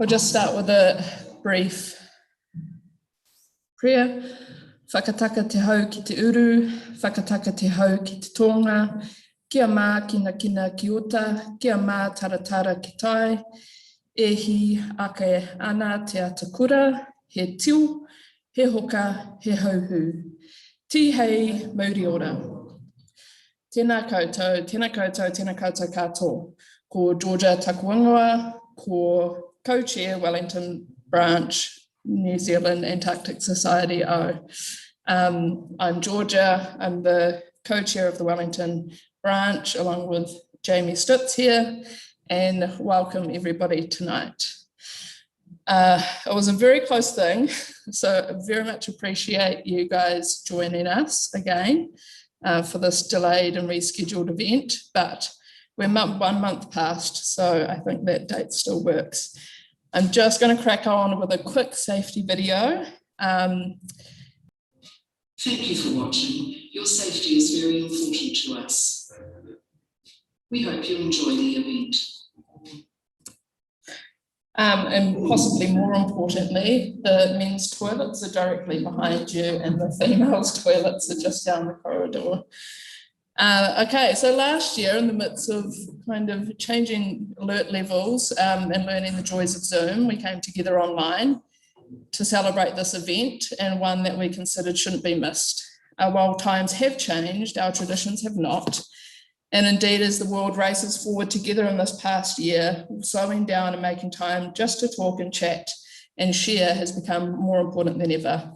We'll just start with a brief prayer. Whakataka te hau ki te uru, whakataka te hau ki te tonga, kia mā kina ki ota, kia mā taratara ki tai, ehi ake ana te atakura, he tiu, he hoka, he hauhu. Ti hei mauri ora. Tēnā koutou, tēnā koutou, tēnā koutou katoa. Ko Georgia Takuangoa, ko co-chair Wellington Branch, New Zealand Antarctic Society O. I'm Georgia, I'm the co-chair of the Wellington Branch along with Jamie Stutz here, and welcome everybody tonight. It was a very close thing, so I very much appreciate you guys joining us again for this delayed and rescheduled event, but we're 1 month past, so I think that date still works. I'm just going to crack on with a quick safety video. Thank you for watching. Your safety is very important to us. We hope you enjoy the event. And possibly more importantly, the men's toilets are directly behind you and the females' toilets are just down the corridor. Okay, so last year, in the midst of kind of changing alert levels and learning the joys of Zoom, we came together online to celebrate this event, and one that we considered shouldn't be missed. While times have changed, our traditions have not. And indeed, as the world races forward together in this past year, slowing down and making time just to talk and chat and share has become more important than ever.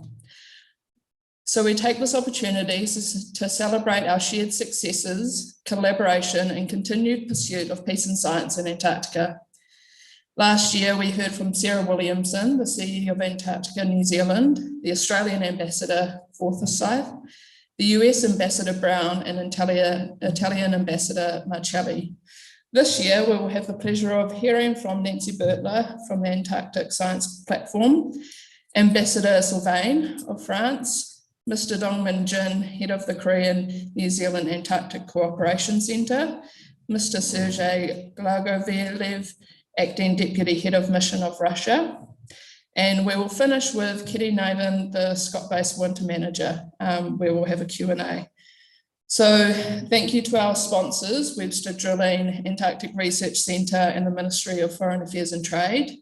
So we take this opportunity to celebrate our shared successes, collaboration, and continued pursuit of peace and science in Antarctica. Last year, we heard from Sarah Williamson, the CEO of Antarctica New Zealand, the Australian Ambassador Forsyth, the US Ambassador Brown, and Italian Ambassador Marcelli. This year, we will have the pleasure of hearing from Nancy Bertler from the Antarctic Science Platform, Ambassador Sylvain of France, Mr. Dongmin Jin, head of the Korean New Zealand Antarctic Cooperation Centre, Mr. Sergei Glagoveyev, acting deputy head of mission of Russia. And we will finish with Kitty Naven, the Scott-based winter manager. We will have a Q&A. So thank you to our sponsors, Webster Drilling, Antarctic Research Centre, and the Ministry of Foreign Affairs and Trade.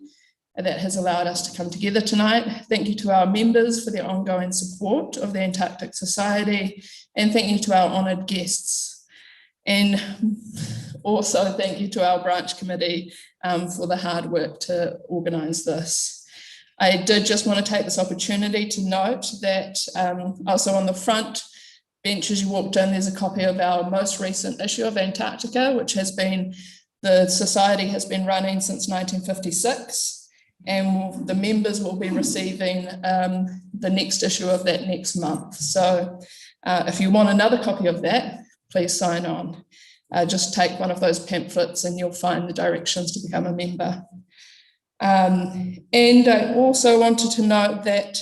That has allowed us to come together tonight. Thank you to our members for their ongoing support of the Antarctic Society, and thank you to our honoured guests. And also thank you to our branch committee for the hard work to organise this. I did just want to take this opportunity to note that also on the front bench as you walked in, there's a copy of our most recent issue of Antarctica, which has been, the Society has been running since 1956. And the members will be receiving the next issue of that next month. So if you want another copy of that, please sign on. Just take one of those pamphlets and you'll find the directions to become a member. And I also wanted to note that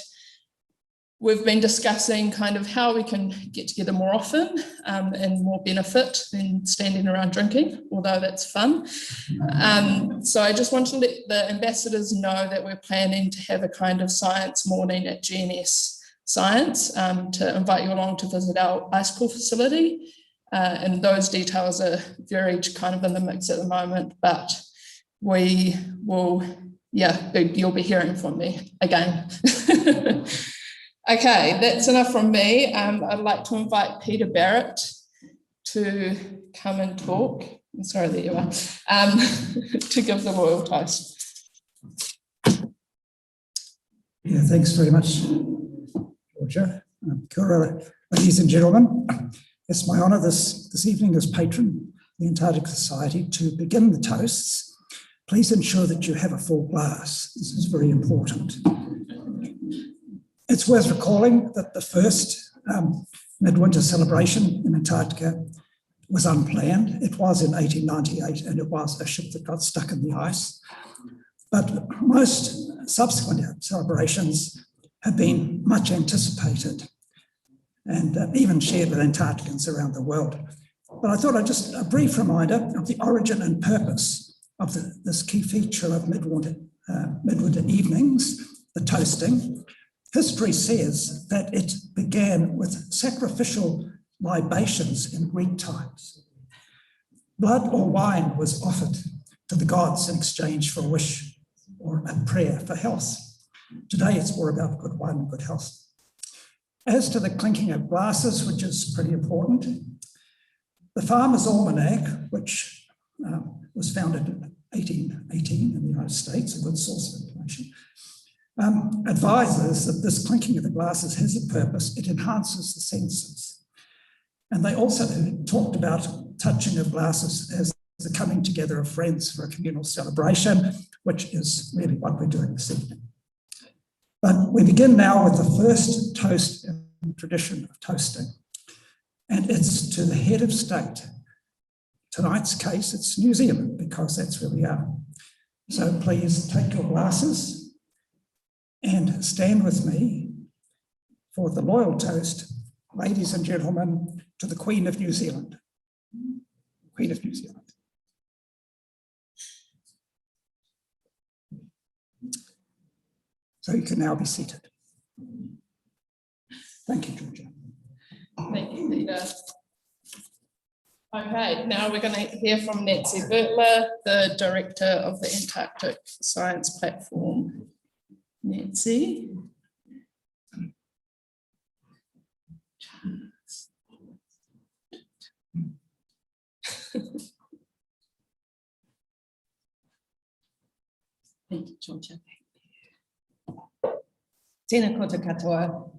we've been discussing kind of how we can get together more often and more benefit than standing around drinking, although that's fun. So I just want to let the ambassadors know that we're planning to have a kind of science morning at GNS Science to invite you along to visit our ice core facility. And those details are very kind of in the mix at the moment, but we will, you'll be hearing from me again. Okay, that's enough from me. I'd like to invite Peter Barrett to come and talk. I'm sorry, there you are, to give the royal toast. Yeah, thanks very much, Georgia. Kia ora, ladies and gentlemen. It's my honour this evening as patron of the Antarctic Society to begin the toasts. Please ensure that you have a full glass. This is very important. It's worth recalling that the first midwinter celebration in Antarctica was unplanned. It was in 1898 and it was a ship that got stuck in the ice. But most subsequent celebrations have been much anticipated and even shared with Antarcticans around the world. But I thought a brief reminder of the origin and purpose of this key feature of midwinter midwinter evenings, the toasting, history says that it began with sacrificial libations in Greek times. Blood or wine was offered to the gods in exchange for a wish or a prayer for health. Today, it's more about good wine and good health. As to the clinking of glasses, which is pretty important, the Farmer's Almanac, which was founded in 1818 in the United States, a good source of information, advises that this clinking of the glasses has a purpose. It enhances the senses. And they also talked about touching of glasses as the coming together of friends for a communal celebration, which is really what we're doing this evening. But we begin now with the first toast in the tradition of toasting, and it's to the head of state. Tonight's case, it's New Zealand, because that's where we are. So please take your glasses and stand with me for the loyal toast, ladies and gentlemen, to the Queen of New Zealand. Queen of New Zealand. So you can now be seated. Thank you, Georgia. Thank you, Peter. Okay, now we're going to hear from Nancy Bertler, the Director of the Antarctic Science Platform. Nancy. Thank you, Georgia. Tēnā koutou katoa,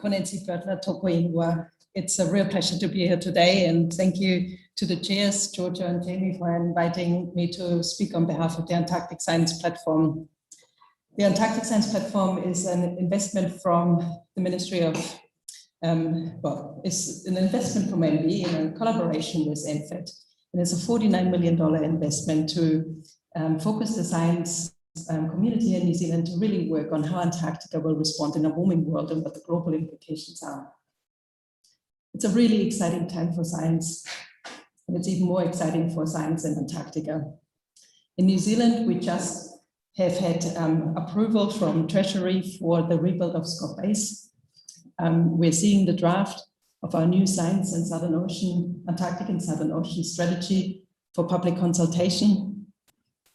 ko Nancy Bertler, tōko ingoa. It's a real pleasure to be here today, and thank you to the chairs, Georgia and Jamie, for inviting me to speak on behalf of the Antarctic Science Platform. The Antarctic Science Platform is an investment from the Ministry of, it's an investment from MB in a collaboration with NFIT. And it's a $49 million investment to focus the science community in New Zealand to really work on how Antarctica will respond in a warming world and what the global implications are. It's a really exciting time for science, and it's even more exciting for science in Antarctica. In New Zealand, we just have had approval from Treasury for the rebuild of Scott Base. We're seeing the draft of our new Science and Southern Ocean, Antarctic and Southern Ocean strategy for public consultation.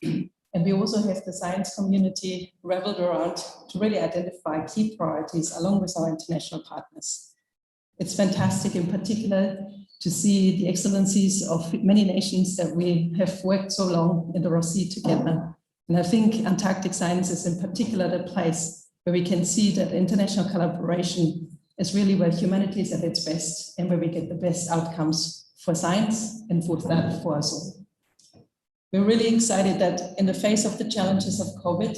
And we also have the science community reveled around to really identify key priorities along with our international partners. It's fantastic in particular to see the excellencies of many nations that we have worked so long in the Ross Sea together. And I think Antarctic science is in particular the place where we can see that international collaboration is really where humanity is at its best and where we get the best outcomes for science and for that for us all. We're really excited that in the face of the challenges of COVID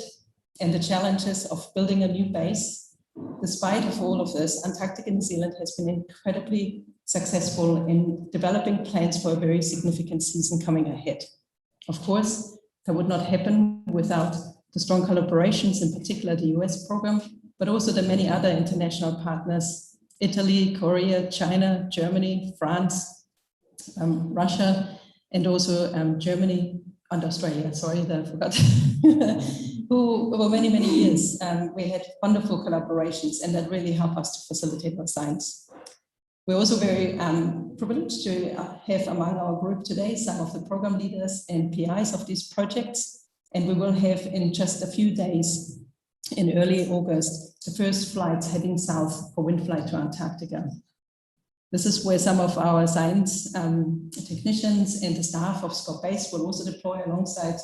and the challenges of building a new base, despite of all of this, Antarctica New Zealand has been incredibly successful in developing plans for a very significant season coming ahead. Of course, that would not happen without the strong collaborations, in particular the US program, but also the many other international partners, Italy, Korea, China, Germany, France, Russia, and also Germany and Australia, sorry that I forgot, who over many, many years, we had wonderful collaborations and that really helped us to facilitate our science. We're also very privileged to have among our group today some of the program leaders and PIs of these projects, and we will have in just a few days in early August, the first flights heading south for wind flight to Antarctica. This is where some of our science technicians and the staff of Scott Base will also deploy alongside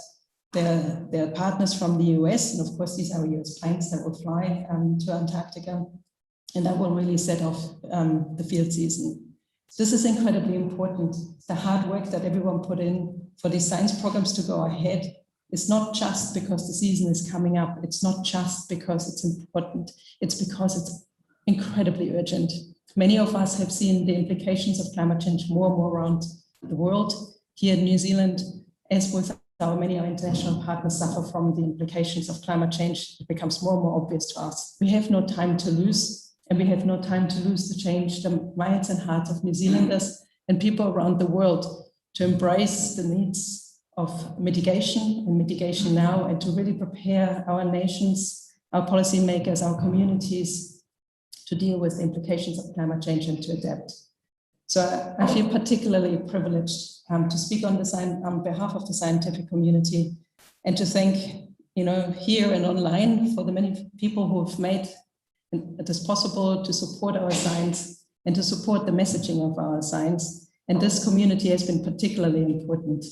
their partners from the US. And of course, these are US planes that will fly to Antarctica. And that will really set off the field season. This is incredibly important. The hard work that everyone put in for these science programs to go ahead is not just because the season is coming up. It's not just because it's important. It's because it's incredibly urgent. Many of us have seen the implications of climate change more and more around the world. Here in New Zealand, as with many of our international partners suffer from the implications of climate change, it becomes more and more obvious to us. We have no time to lose, and we have no time to lose to change the minds and hearts of New Zealanders and people around the world to embrace the needs of mitigation and mitigation now, and to really prepare our nations, our policymakers, our communities to deal with the implications of climate change and to adapt. So I feel particularly privileged to speak on behalf of the scientific community, and to thank, here and online, for the many people who have made it is possible to support our science and to support the messaging of our science. And this community has been particularly important.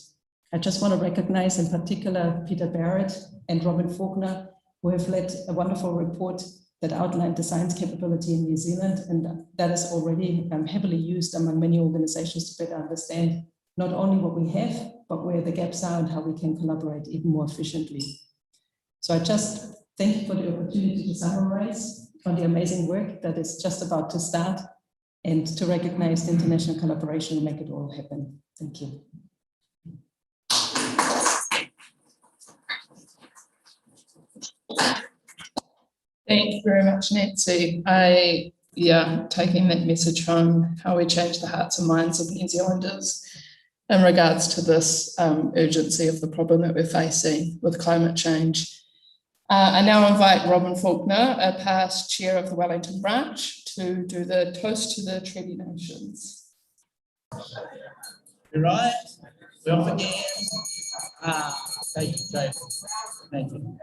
I just want to recognize in particular Peter Barrett and Robin Faulkner, who have led a wonderful report that outlined the science capability in New Zealand, and that is already heavily used among many organizations to better understand not only what we have, but where the gaps are and how we can collaborate even more efficiently. So I just thank you for the opportunity to summarize on the amazing work that is just about to start, and to recognize the international collaboration and make it all happen. Thank you. Thank you very much, Nancy. Taking that message home, how we change the hearts and minds of New Zealanders in regards to this urgency of the problem that we're facing with climate change. I now invite Robin Faulkner, a past chair of the Wellington Branch, to do the toast to the Treaty Nations. Right, we're off again. Thank you, David. Thank you.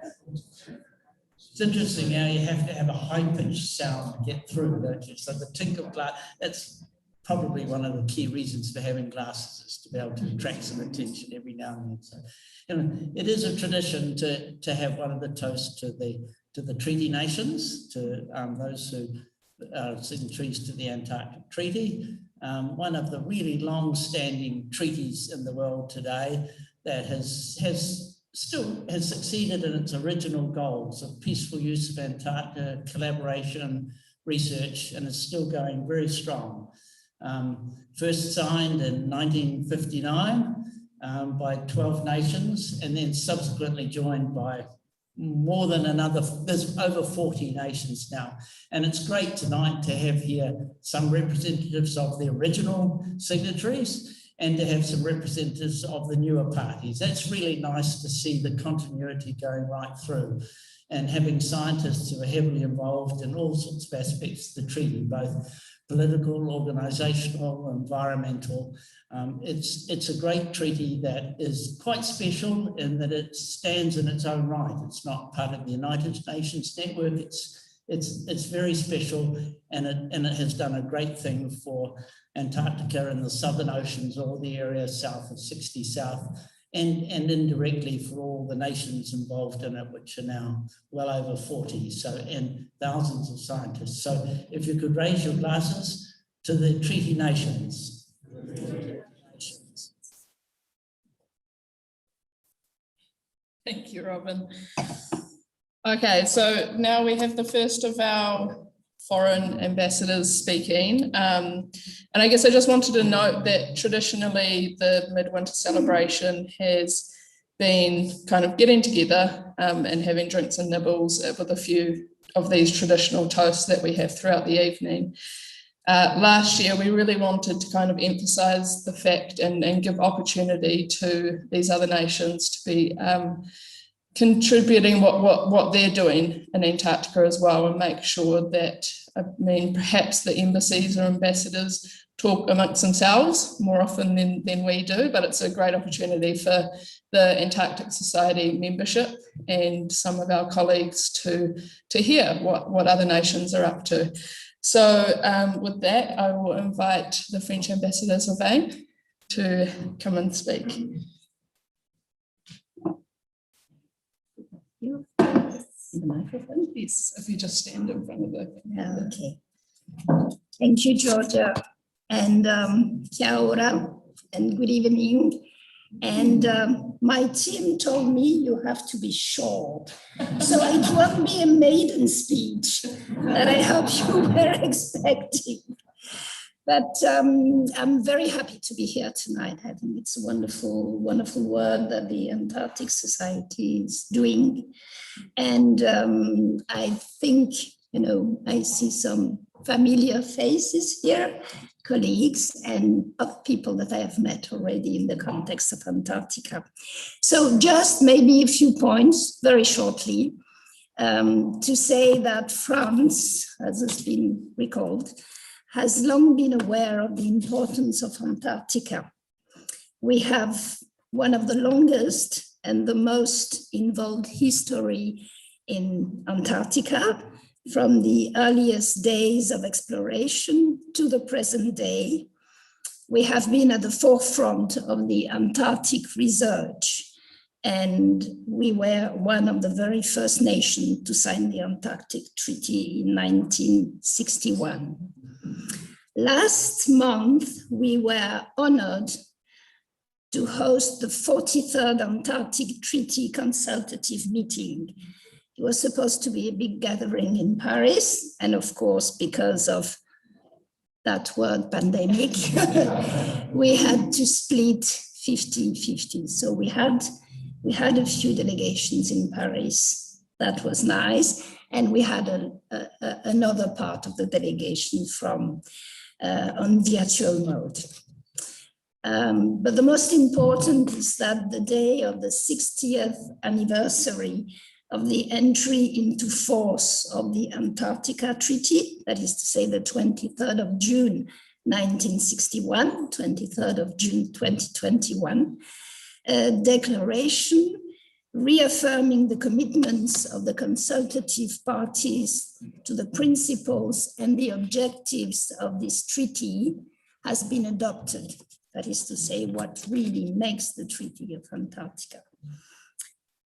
It's interesting how you have to have a high-pitched sound to get through, don't you? So the tinkle of glass, that's probably one of the key reasons for having glasses, is to be able to attract some attention every now and then. So, it is a tradition to have one of the toasts to the Treaty Nations, to those who are signatories to the Antarctic Treaty, one of the really long-standing treaties in the world today that has succeeded in its original goals of peaceful use of Antarctica, collaboration, research, and is still going very strong. First signed in 1959 by 12 nations, and then subsequently joined by more than another, there's over 40 nations now. And it's great tonight to have here some representatives of the original signatories and to have some representatives of the newer parties. That's really nice to see the continuity going right through, and having scientists who are heavily involved in all sorts of aspects of the treaty, both political, organisational, environmental. It's a great treaty that is quite special in that it stands in its own right. It's not part of the United Nations network. It's very special, and it has done a great thing for Antarctica and the southern oceans, all the area south of 60 South, and indirectly for all the nations involved in it, which are now well over 40, so, and thousands of scientists. So if you could raise your glasses to the Treaty Nations. Thank you, Robin. Okay, so now we have the first of our foreign ambassadors speaking. And I guess I just wanted to note that traditionally the midwinter celebration has been kind of getting together and having drinks and nibbles with a few of these traditional toasts that we have throughout the evening. Last year, we really wanted to kind of emphasize the fact and give opportunity to these other nations to be contributing what they're doing in Antarctica as well, and make sure that, perhaps the embassies or ambassadors talk amongst themselves more often than we do, but it's a great opportunity for the Antarctic Society membership and some of our colleagues to hear what other nations are up to. So with that, I will invite the French ambassador Sylvain to come and speak. You. The microphone, please, if you just stand in front of the camera. Okay. Thank you, Georgia, and kia ora, and good evening. And my team told me you have to be short, so it won't be a maiden speech that I hope you were expecting. But I'm very happy to be here tonight. I think it's a wonderful, wonderful work that the Antarctic Society is doing. And I think, I see some familiar faces here, colleagues and of people that I have met already in the context of Antarctica. So just maybe a few points very shortly to say that France, as has been recalled, has long been aware of the importance of Antarctica. We have one of the longest and the most involved history in Antarctica, from the earliest days of exploration to the present day. We have been at the forefront of the Antarctic research, and we were one of the very first nations to sign the Antarctic Treaty in 1961. Last month, we were honored to host the 43rd Antarctic Treaty Consultative Meeting. It was supposed to be a big gathering in Paris, and of course, because of that word pandemic, we had to split 50-50. So we had a few delegations in Paris. That was nice. And we had another part of the delegation from on virtual mode. But the most important is that the day of the 60th anniversary of the entry into force of the Antarctica Treaty, that is to say the 23rd of June 1961, 23rd of June 2021, a declaration reaffirming the commitments of the consultative parties to the principles and the objectives of this treaty has been adopted. That is to say, what really makes the Treaty of Antarctica.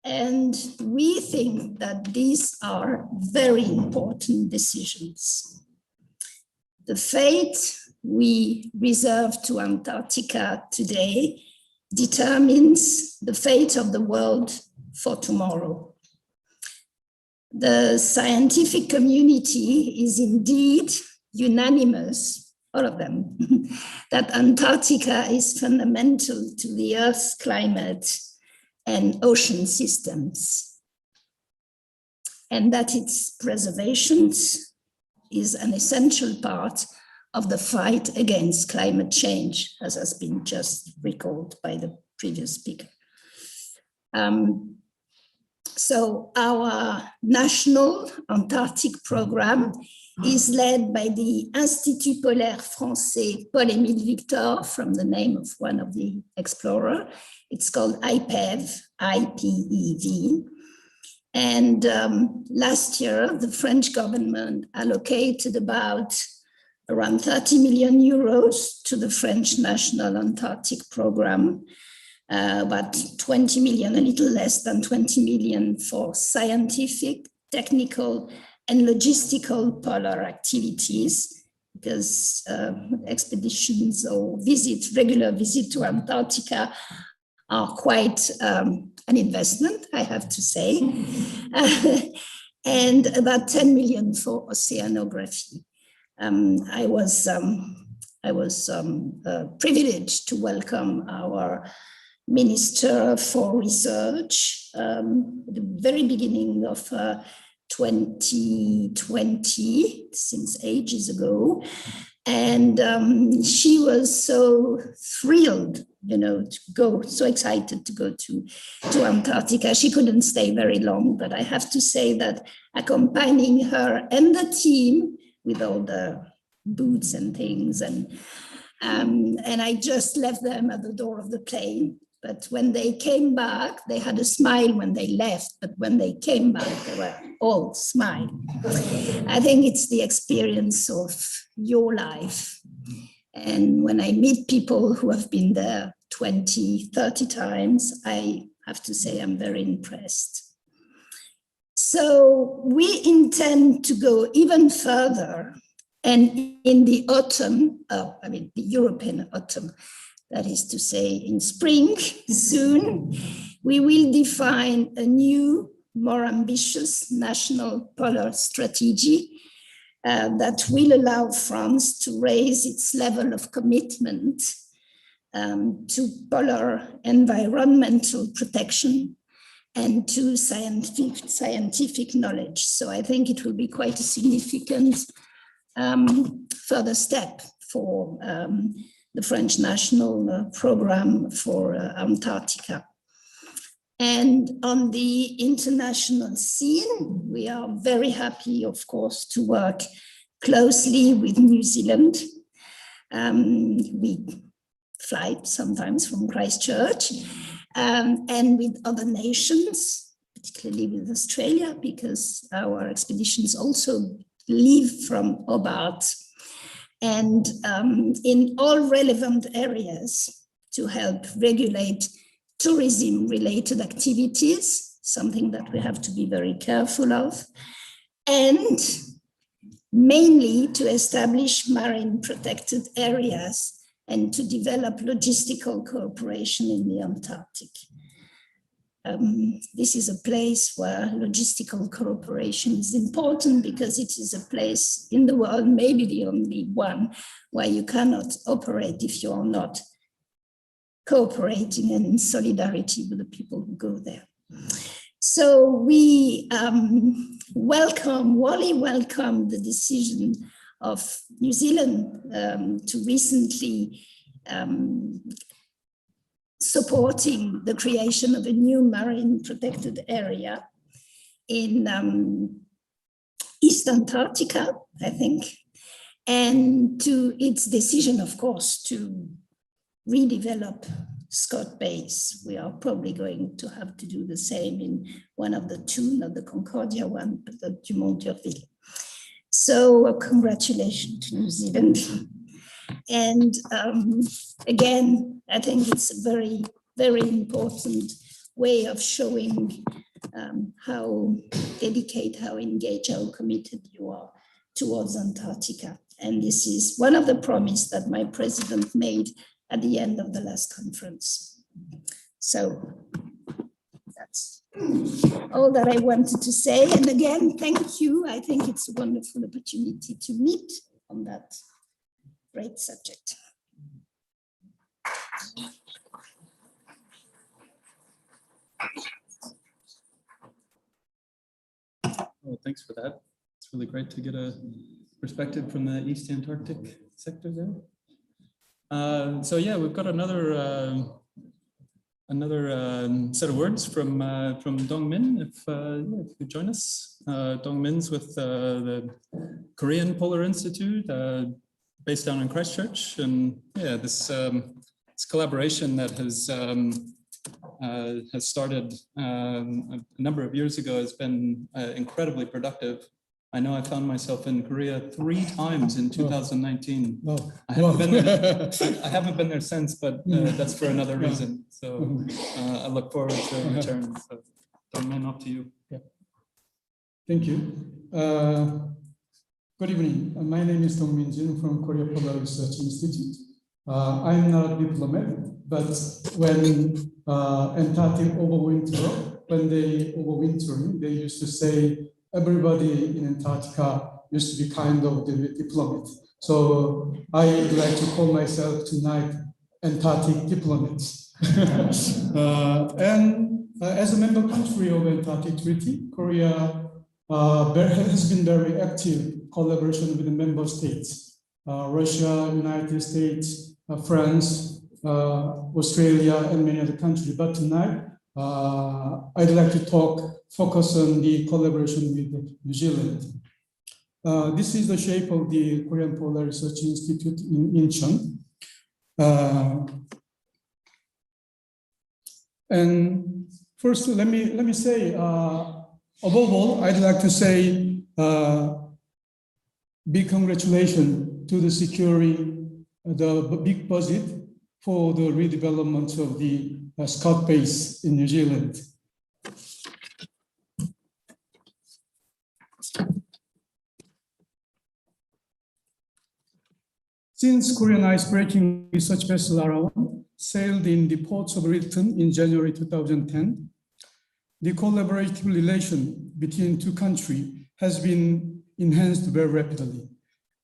And we think that these are very important decisions. The fate we reserve to Antarctica today determines the fate of the world for tomorrow. The scientific community is indeed unanimous, all of them, that Antarctica is fundamental to the Earth's climate and ocean systems, and that its preservation is an essential part of the fight against climate change, as has been just recalled by the previous speaker. So our national Antarctic program is led by the Institut Polaire Français Paul-Émile Victor, from the name of one of the explorers. It's called IPEV, I-P-E-V. And last year, the French government allocated around 30 million euros to the French National Antarctic Program, about 20 million, a little less than 20 million for scientific, technical, and logistical polar activities, because expeditions or regular visit to Antarctica are quite an investment, I have to say, and about 10 million for oceanography. I was privileged to welcome our Minister for Research at the very beginning of 2020, since ages ago. And she was so thrilled, to go, so excited to go to Antarctica. She couldn't stay very long, but I have to say that accompanying her and the team with all the boots and things, and I just left them at the door of the plane. But when they came back, they had a smile when they left, but when they came back, they were all smiling. I think it's the experience of your life. And when I meet people who have been there 20, 30 times, I have to say I'm very impressed. So we intend to go even further. And in the autumn, the European autumn, that is to say in spring, soon, we will define a new, more ambitious national polar strategy that will allow France to raise its level of commitment to polar environmental protection and to scientific knowledge. So I think it will be quite a significant further step for the French National Program for Antarctica. And on the international scene, we are very happy, of course, to work closely with New Zealand. We fly sometimes from Christchurch and with other nations, particularly with Australia, because our expeditions also leave from Hobart, and in all relevant areas to help regulate tourism-related activities, something that we have to be very careful of, and mainly to establish marine protected areas and to develop logistical cooperation in the Antarctic. This is a place where logistical cooperation is important because it is a place in the world, maybe the only one, where you cannot operate if you are not cooperating and in solidarity with the people who go there. So we warmly welcome the decision of New Zealand to recently supporting the creation of a new marine protected area in East Antarctica, I think, and to its decision, of course, to redevelop Scott Base. We are probably going to have to do the same in one of the two, not the Concordia one, but the Dumont d'Urville. So congratulations to New Zealand. And again, I think it's a very, very important way of showing how dedicated, how engaged, how committed you are towards Antarctica. And this is one of the promises that my president made at the end of the last conference. So that's all that I wanted to say. And again, thank you. I think it's a wonderful opportunity to meet on that great subject. Well, thanks for that. It's really great to get a perspective from the East Antarctic sector there. So yeah, we've got another set of words from Dong Min, if you could join us. Dong Min's with the Korean Polar Institute, based down in Christchurch, and yeah, this collaboration that has started a number of years ago has been incredibly productive. I know I found myself in Korea 3 times in 2019. No. I haven't been there since, but that's for another reason. So I look forward to a return. So Dong Min, off to you. Yeah. Thank you. Good evening. My name is Dong Min Jin from Korea Polar Research Institute. I'm not a diplomat, but when Antarctic overwinter, when they overwintering, they used to say everybody in Antarctica used to be kind of the diplomat. So I would like to call myself tonight Antarctic diplomat. And as a member country of Antarctic Treaty, Korea has been very active collaboration with the member states, Russia, United States, France, Australia, and many other countries. But tonight, I'd like to focus on the collaboration with New Zealand. This is the shape of the Korean Polar Research Institute in Incheon. And first, let me say, above all, I'd like to say big congratulations to the securing the big budget for the redevelopment of the Scott Base in New Zealand. Since Korean ice-breaking research vessel Arawan sailed in the ports of Wellington in January 2010, the collaborative relation between two countries has been enhanced very rapidly.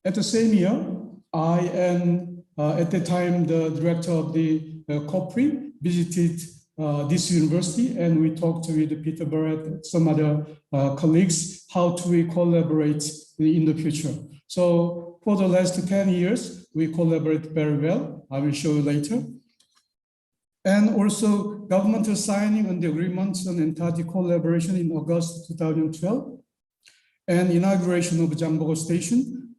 At the same year, I am at the time the director of the COPRI, visited this university, and we talked with Peter Barrett, some other colleagues, how to collaborate in the future. So for the last 10 years, we collaborate very well. I will show you later. And also governmental signing on the agreements on Antarctic collaboration in August 2012, and inauguration of Jambogo Station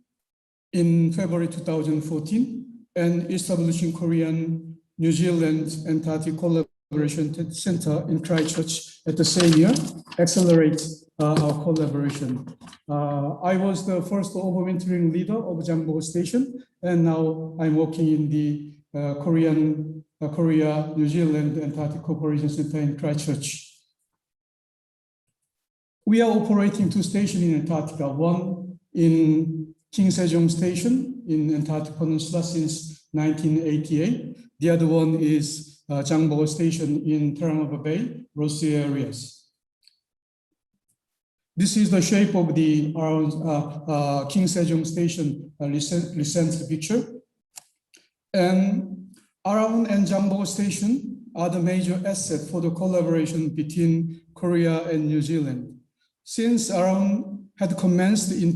in February 2014, and establishing Korean New Zealand Antarctic Collaboration Center in Christchurch at the same year, accelerate our collaboration. I was the first overwintering leader of Jambogo Station, and now I'm working in the Korea, New Zealand Antarctic Cooperation Center in Christchurch. We are operating 2 stations in Antarctica, one in King Sejong Station in Antarctic Peninsula since 1988. The other one is Jambogo Station in Terranova Bay, Ross Sea areas. This is the shape of the King Sejong Station recent picture. And Araon and Jambogo Station are the major asset for the collaboration between Korea and New Zealand. Since Araon had commenced in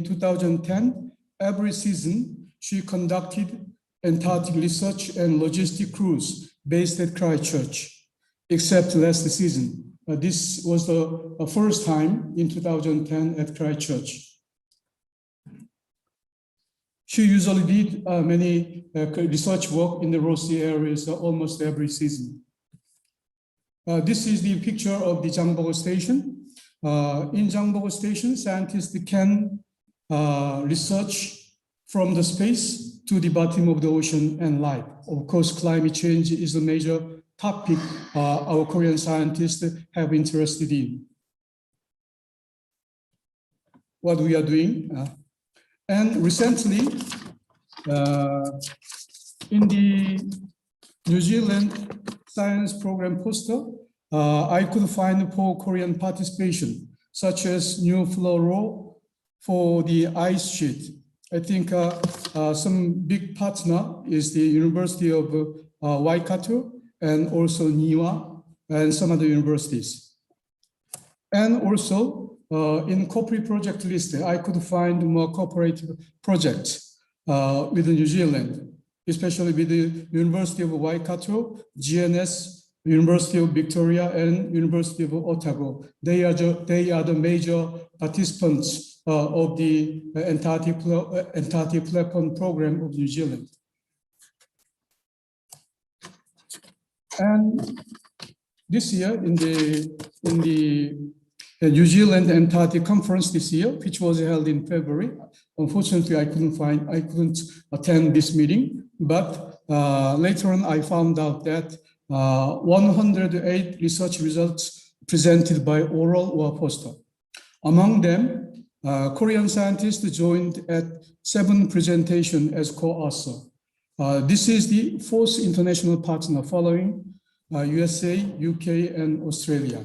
2010, every season she conducted Antarctic research and logistic cruise based at Christchurch, except last season. This was the first time in 2010 at Christchurch. She usually did many research work in the Ross Sea areas almost every season. This is the picture of the Jambogo Station. In Jambogo Station, scientists can research from the space to the bottom of the ocean and life. Of course, climate change is a major topic our Korean scientists have interested in. What we are doing. And recently, in the New Zealand science program poster, I could find 4 Korean participation, such as new flow roll for the ice sheet. I think some big partner is the University of Waikato and also NIWA and some other universities. And also, in corporate project list, I could find more cooperative projects with New Zealand, especially with the University of Waikato, GNS, University of Victoria, and University of Otago. They are the major participants of the Antarctic Platform Program of New Zealand. And this year, in the New Zealand Antarctic Conference this year, which was held in February. Unfortunately, I couldn't attend this meeting, but later on I found out that 108 research results presented by oral or poster. Among them, Korean scientists joined at 7 presentations as co-author. This is the 4th international partner following USA, UK, and Australia.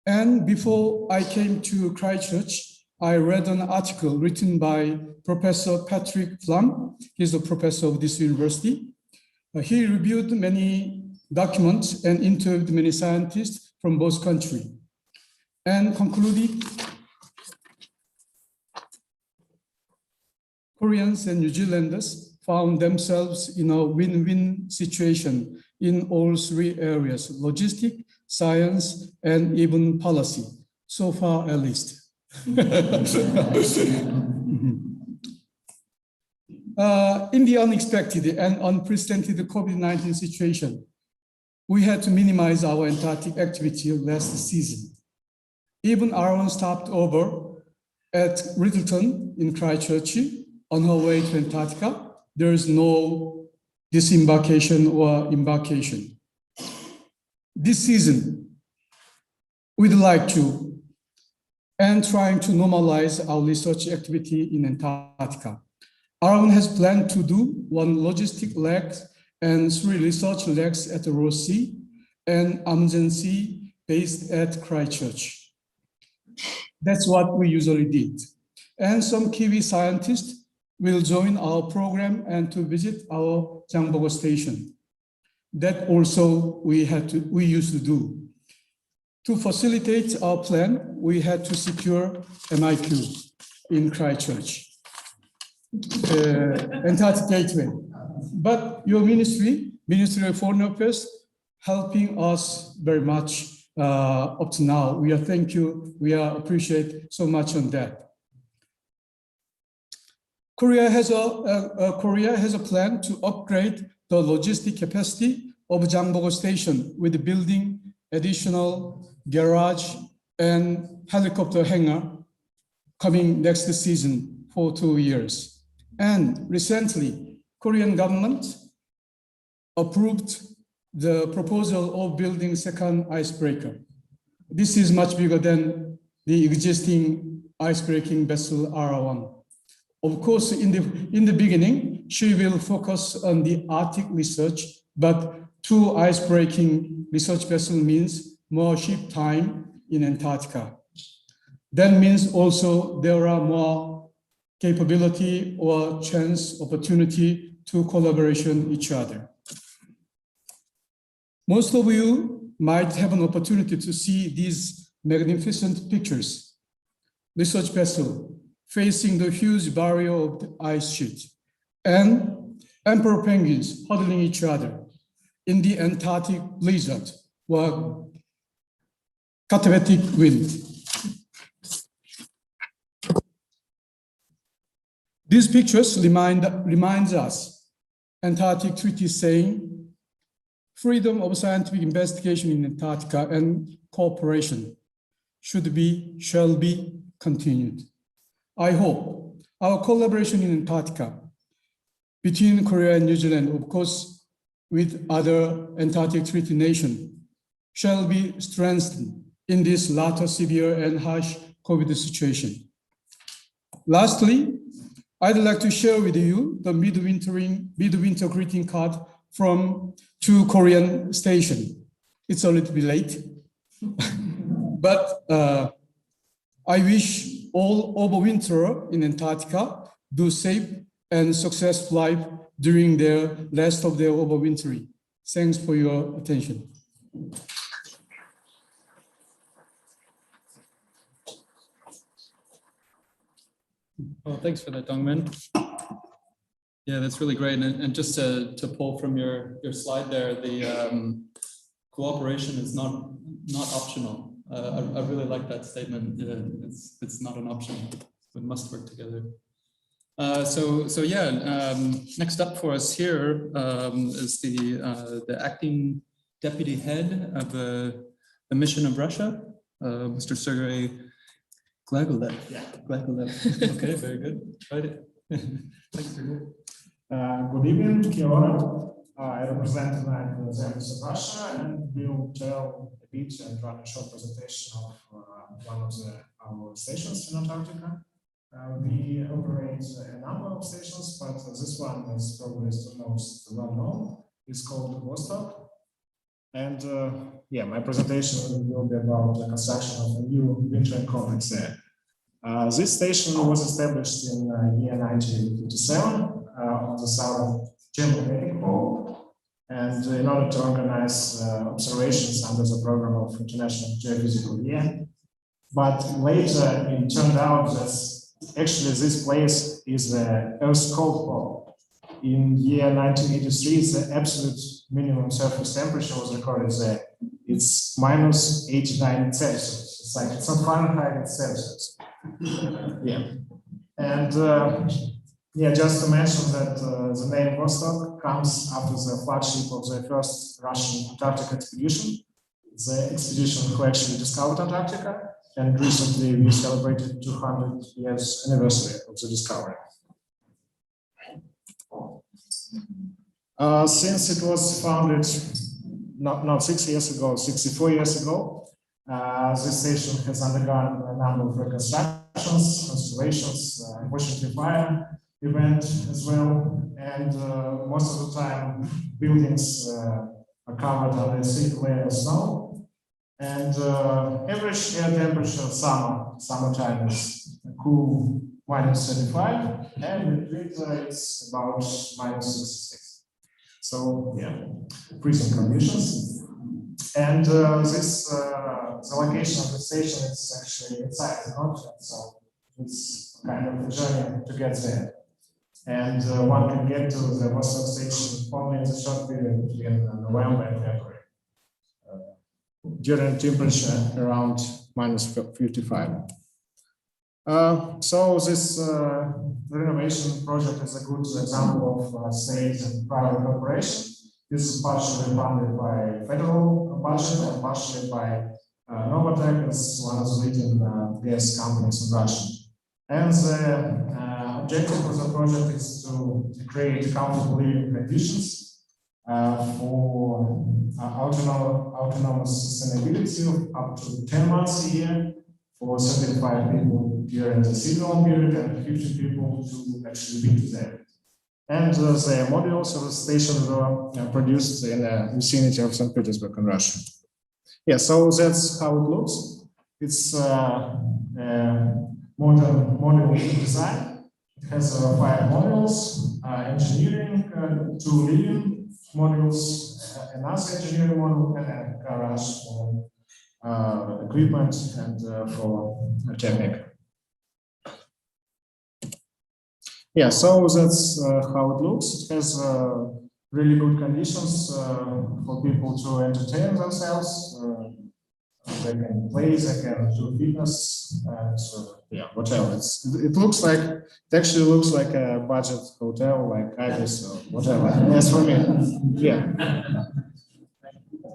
And before I came to Christchurch, I read an article written by Professor Patrick Flum. He's a professor of this university. He reviewed many documents and interviewed many scientists from both countries and concluded Koreans and New Zealanders found themselves in a win-win situation in all 3 areas: logistics, science, and even policy, so far at least. In the unexpected and unprecedented COVID-19 situation, we had to minimize our Antarctic activity last season. Even Araon stopped over at Littleton in Christchurch on her way to Antarctica. There is no disembarkation or embarkation. This season, we'd like to, and trying to normalize our research activity in Antarctica. Araon has planned to do 1 logistic leg and 3 research legs at the Ross Sea and Amundsen Sea based at Christchurch. That's what we usually did. And some Kiwi scientists will join our program and to visit our Jambogo Station. That also we used to do. To facilitate our plan, we had to secure MIQ in Christchurch. Antarctic Gateway. But your Ministry of Foreign Affairs, helping us very much up to now. We are thank you. We are appreciate so much on that. Korea has a plan to upgrade the logistic capacity of Jangbogo Station with building additional garage and helicopter hangar coming next season for 2 years. And recently, Korean government approved the proposal of building second icebreaker. This is much bigger than the existing icebreaking vessel R1. Of course, in the beginning, she will focus on the Arctic research, but 2 icebreaking research vessels means more ship time in Antarctica. That means also there are more capability or chance, opportunity to collaboration each other. Most of you might have an opportunity to see these magnificent pictures. Research vessel facing the huge barrier of the ice sheet and emperor penguins huddling each other in the Antarctic blizzard or katabatic wind. These pictures reminds us Antarctic Treaty saying freedom of scientific investigation in Antarctica and cooperation shall be continued. I hope our collaboration in Antarctica between Korea and New Zealand, of course, with other Antarctic Treaty nations, shall be strengthened in this latter severe and harsh COVID situation. Lastly, I'd like to share with you the midwinter greeting card from 2 Korean stations. It's a little bit late, but I wish all overwinter in Antarctica do safe and successful life during the rest of their overwintering. Thanks for your attention. Well, thanks for that, Dongmin. Yeah, that's really great. And just to pull from your slide there, the cooperation is not optional. I really like that statement. It's not an option. We must work together. So yeah, next up for us here is the acting deputy head of the mission of Russia, Mr. Sergei Glagolev. Yeah, Glagolev. Okay, very good. Tried it. Thanks, Sergei. Good evening, Kia ora. I represent tonight the Embassy of Russia and will tell a bit and run a short presentation of one of our stations in Antarctica. We operate a number of stations, but this one is probably the most well known. It's called Vostok. And yeah, my presentation will be about the construction of a new wintering complex there. This station was established in year 1957 on the southern German Pole, and in order to organize observations under the program of International Geophysical Year. But later it turned out that actually this place is the Earth's cold pole. In year 1983, the absolute minimum surface temperature was recorded there. It's minus 89 Celsius. It's like, it's not Fahrenheit, it's Celsius. Yeah. And yeah, just to mention that the name Vostok comes after the flagship of the first Russian Antarctic expedition, the expedition who actually discovered Antarctica. And recently we celebrated 200 years anniversary of the discovery. Since it was founded not 6 years ago, 64 years ago, this station has undergone a number of reconstructions, restorations, unfortunately fire event as well, and most of the time buildings are covered under a thick layer of snow. And average air temperature summertime is cool minus 35, and in winter it's about minus 66. So yeah, freezing conditions. And the location of the station is actually inside the continent, so it's kind of a journey to get there. And one can get to the Ant Soc station only in the short period between November and February, during temperature around -55. So this renovation project is a good example of state and private cooperation. This is partially funded by federal budget and partially by Novatek, as one of the leading gas companies in Russia. And the objective of the project is to create comfortable living conditions for autonomous sustainability of up to 10 months a year for 75 people during the seasonal period and 50 people to actually live there. And the modules of the station were produced in the vicinity of St. Petersburg in Russia. Yeah, so that's how it looks. It's modern modular design. It has 5 modules, engineering, 2 living modules, another engineering module, and a garage for equipment and for technique. Yeah, so that's how it looks. It has really good conditions for people to entertain themselves. They can play, they can do fitness, and yeah, whatever. It looks like, it actually looks like a budget hotel, like Ibis or whatever. As for me, yeah,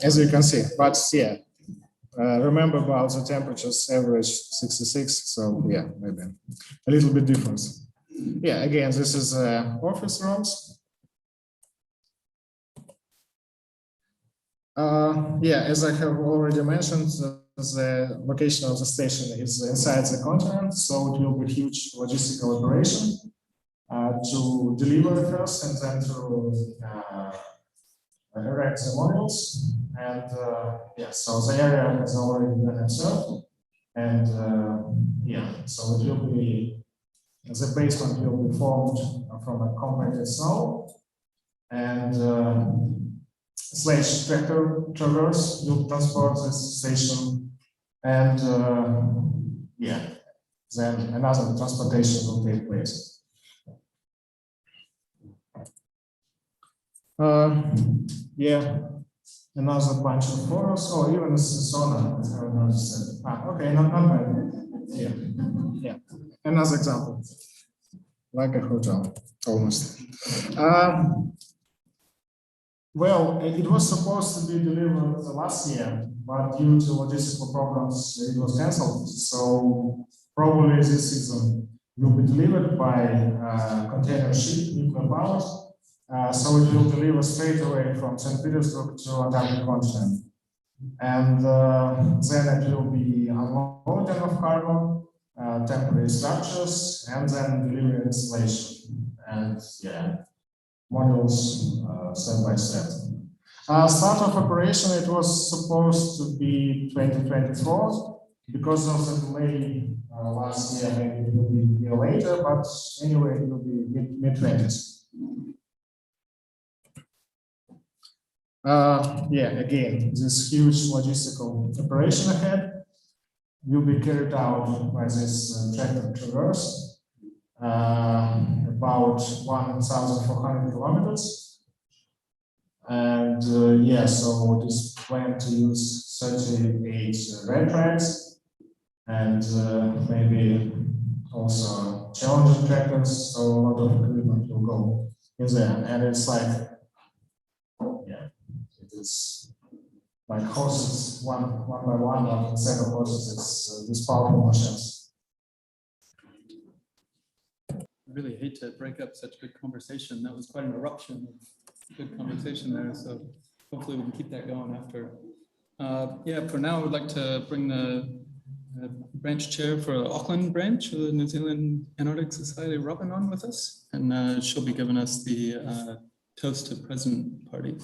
as you can see. But yeah, remember about the temperatures, average 66. So yeah, maybe a little bit difference. Yeah, again, this is office rooms. Yeah, as I have already mentioned, the location of the station is inside the continent, so it will be a huge logistical operation to deliver first and then to erect the modules. And yeah, so the area has already been observed, and yeah, so it will be, the basement will be formed from a compacted snow, and slash tractor traverse will transport this station, and yeah, then another transportation will take place. Yeah, another bunch of photos. Oh, even a sauna. I haven't noticed that. Okay, not bad. Yeah, yeah. Another example, like a hotel, almost. Well, it was supposed to be delivered last year, but due to logistical problems, it was cancelled. So probably this season will be delivered by container ship, nuclear powered. So it will deliver straight away from St. Petersburg to Antarctic continent. And then it will be unloading of cargo, temporary structures, and then delivery installation. And yeah, modules step by step. Start of operation, it was supposed to be 2024. Because of the delay last year, maybe it will be a year later, but anyway, it will be mid-20s. Yeah, again, this huge logistical operation ahead will be carried out by this tractor traverse, about 1,400 kilometers. And yeah, so it is planned to use 38 rail tracks and maybe also challenging tractors, so a lot of equipment will go in there. And it's like, yeah, it is like horses, one by one, like instead of horses, it's these powerful machines. I really hate to break up such a good conversation. That was quite an eruption of good conversation there. So hopefully we can keep that going after. Yeah, for now, I would like to bring the branch chair for the Auckland branch of the New Zealand Antarctic Society, Robin, on with us. And she'll be giving us the toast to present party.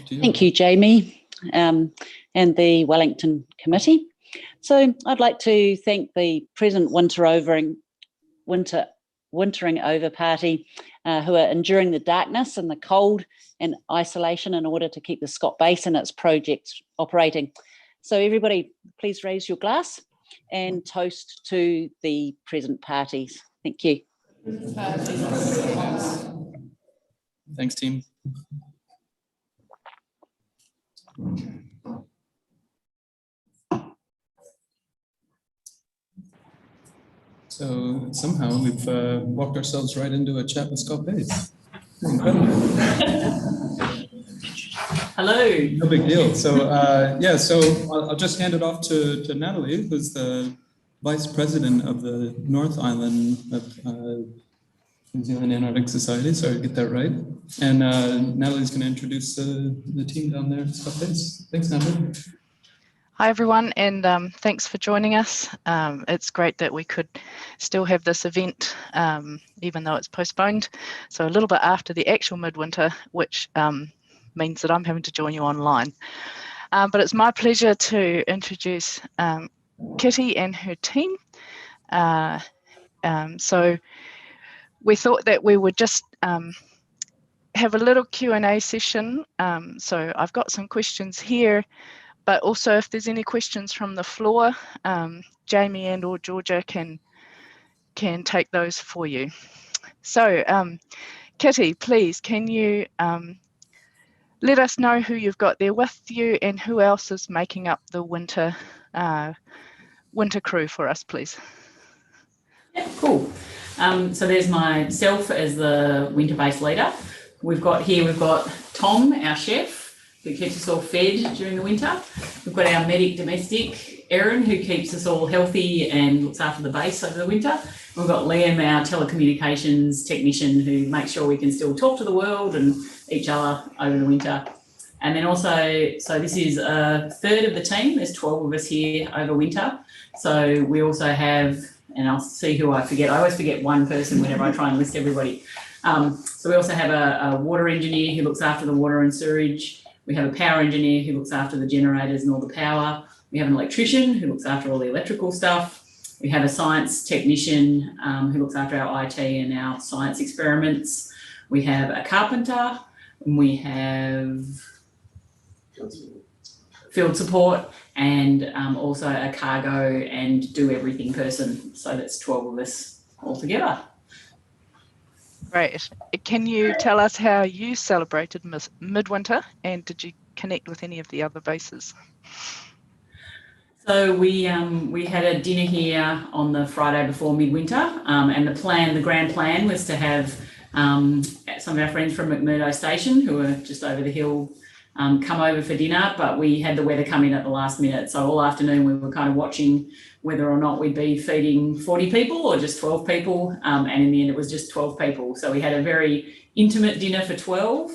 Thank you, Jamie, and the Wellington Committee. So I'd like to thank the present wintering over party who are enduring the darkness and the cold and isolation in order to keep the Scott Basin and its projects operating. So everybody, please raise your glass and toast to the present parties. Thank you. Thanks, team. So somehow we've walked ourselves right into a chat with Scott Bates. Incredible. Hello. No big deal. So yeah, so I'll just hand it off to Natalie, who's the Vice President of the North Island of New Zealand Antarctic Society. Sorry to get that right. And Natalie's going to introduce the team down there at Scott Bates. Thanks, Natalie. Hi, everyone, and thanks for joining us. It's great that we could still have this event, even though it's postponed. So a little bit after the actual midwinter, which means that I'm having to join you online. But it's my pleasure to introduce Kitty and her team. So we thought that we would just have a little Q&A session. So I've got some questions here. But also, if there's any questions from the floor, Jamie and or Georgia can take those for you. So, Kitty, please, can you let us know who you've got there with you and who else is making up the winter crew for us, please? Yeah, cool. So there's myself as the winter-based leader. We've got Tom, our chef, who keeps us all fed during the winter. We've got our medic domestic, Erin, who keeps us all healthy and looks after the base over the winter. We've got Liam, our telecommunications technician, who makes sure we can still talk to the world and each other over the winter. And then also, so this is a third of the team. There's 12 of us here over winter. So we also have, and I'll see who I forget. I always forget one person whenever I try and list everybody. So we also have a water engineer who looks after the water and sewerage. We have a power engineer who looks after the generators and all the power. We have an electrician who looks after all the electrical stuff. We have a science technician who looks after our IT and our science experiments. We have a carpenter, and we have field support, and also a cargo and do everything person. So that's 12 of us all together. Great. Can you tell us how you celebrated midwinter, and did you connect with any of the other bases? So we had a dinner here on the Friday before midwinter, and the grand plan was to have some of our friends from McMurdo Station, who are just over the hill, come over for dinner, but we had the weather come in at the last minute. So all afternoon we were kind of watching whether or not we'd be feeding 40 people or just 12 people. And in the end, it was just 12 people. So we had a very intimate dinner for 12.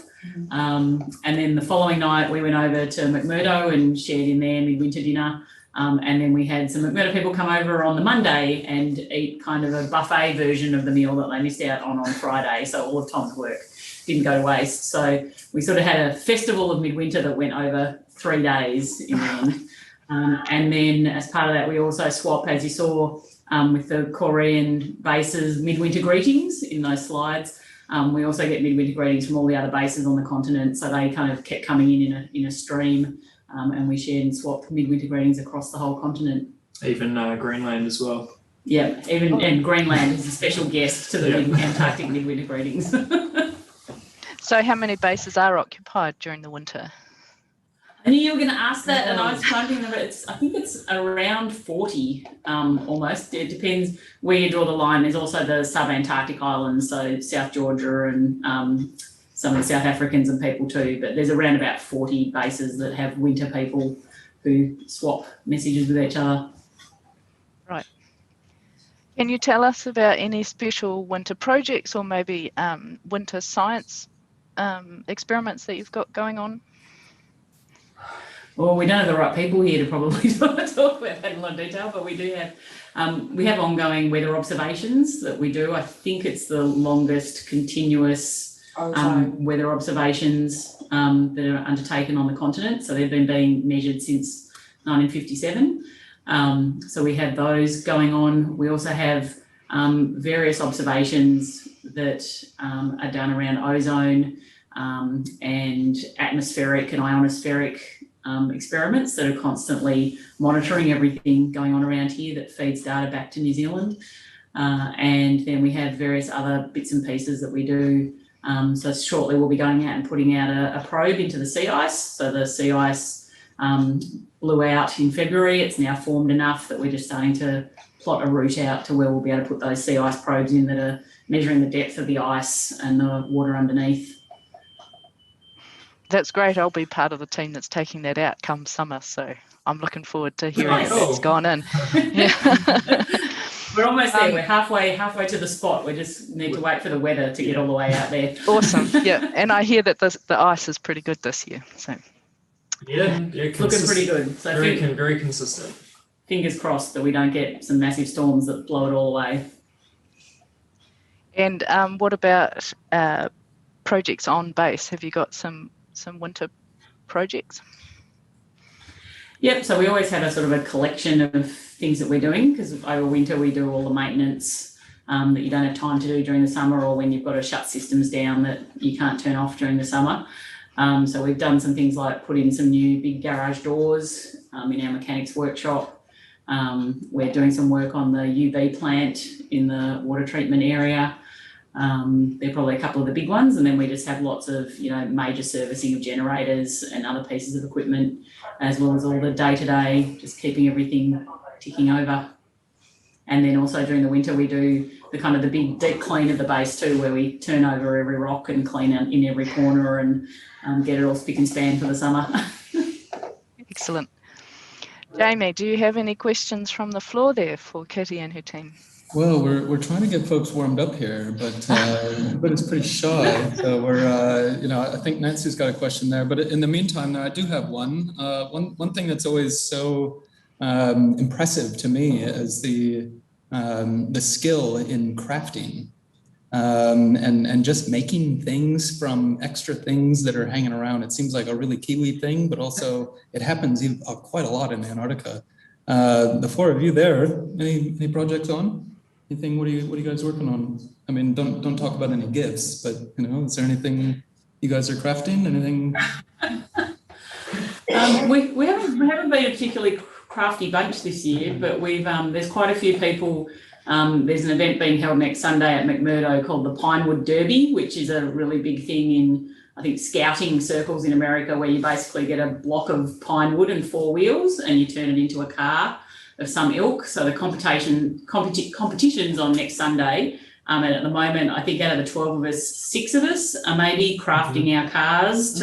And then the following night we went over to McMurdo and shared in their midwinter dinner. And then we had some McMurdo people come over on the Monday and eat kind of a buffet version of the meal that they missed out on Friday. So all of Tom's work didn't go to waste. So we sort of had a festival of midwinter that went over 3 days in the end. And then as part of that, we also swap, as you saw, with the Korean bases, midwinter greetings in those slides. We also get midwinter greetings from all the other bases on the continent. So they kind of kept coming in a stream, and we shared and swapped midwinter greetings across the whole continent. Even Greenland as well. Yeah, and Greenland is a special guest to the Antarctic midwinter greetings. So how many bases are occupied during the winter? I knew you were going to ask that, and I was trying to think of it. I think it's around 40, almost. It depends where you draw the line. There's also the sub-Antarctic islands, so South Georgia and some of the South Africans and people too. But there's around about 40 bases that have winter people who swap messages with each other. Right. Can you tell us about any special winter projects or maybe winter science experiments that you've got going on? Well, we don't have the right people here to probably talk about that in a lot of detail, but we do have we have ongoing weather observations that we do. I think it's the longest continuous weather observations that are undertaken on the continent. So they've been being measured since 1957. So we have those going on. We also have various observations that are done around ozone and atmospheric and ionospheric experiments that are constantly monitoring everything going on around here that feeds data back to New Zealand. And then we have various other bits and pieces that we do. So shortly we'll be going out and putting out a probe into the sea ice. So the sea ice blew out in February. It's now formed enough that we're just starting to plot a route out to where we'll be able to put those sea ice probes in that are measuring the depth of the ice and the water underneath. That's great. I'll be part of the team that's taking that out come summer. So I'm looking forward to hearing if that's gone in. Yeah. We're almost there. We're halfway to the spot. We just need to wait for the weather to get all the way out there. Awesome. Yeah. And I hear that the ice is pretty good this year. So It's looking pretty good. So very consistent. Fingers crossed that we don't get some massive storms that blow it all away. And what about projects on base? Have you got some winter projects? Yep, so we always have a sort of a collection of things that we're doing, because over winter we do all the maintenance that you don't have time to do during the summer, or when you've got to shut systems down that you can't turn off during the summer. So we've done some things like put in some new big garage doors in our mechanics workshop. We're doing some work on the UV plant in the water treatment area. They're probably a couple of the big ones, and then we just have lots of major servicing of generators and other pieces of equipment, as well as all the day-to-day, just keeping everything ticking over. And then also during the winter we do the big deep clean of the base too, where we turn over every rock and clean out in every corner and get it all spick and span for the summer. Excellent. Jamie, do you have any questions from the floor there for Kitty and her team? Well, we're trying to get folks warmed up here, but it's pretty shy. So we're, I think Nancy's got a question there. But in the meantime, I do have one. One thing that's always so impressive to me is the skill in crafting and just making things from extra things that are hanging around. It seems like a really Kiwi thing, but also it happens quite a lot in Antarctica. The four of you there, any projects on? Anything? What are you guys working on? I mean, don't talk about any gifts, but is there anything you guys are crafting? Anything? We haven't been a particularly crafty bunch this year, but we've there's quite a few people. There's an event being held next Sunday at McMurdo called the Pinewood Derby, which is a really big thing in, I think, scouting circles in America, where you basically get a block of pine wood and 4 wheels and you turn it into a car of some ilk. So the competition's on next Sunday. And at the moment, I think out of the 12 of us, 6 of us are maybe crafting our cars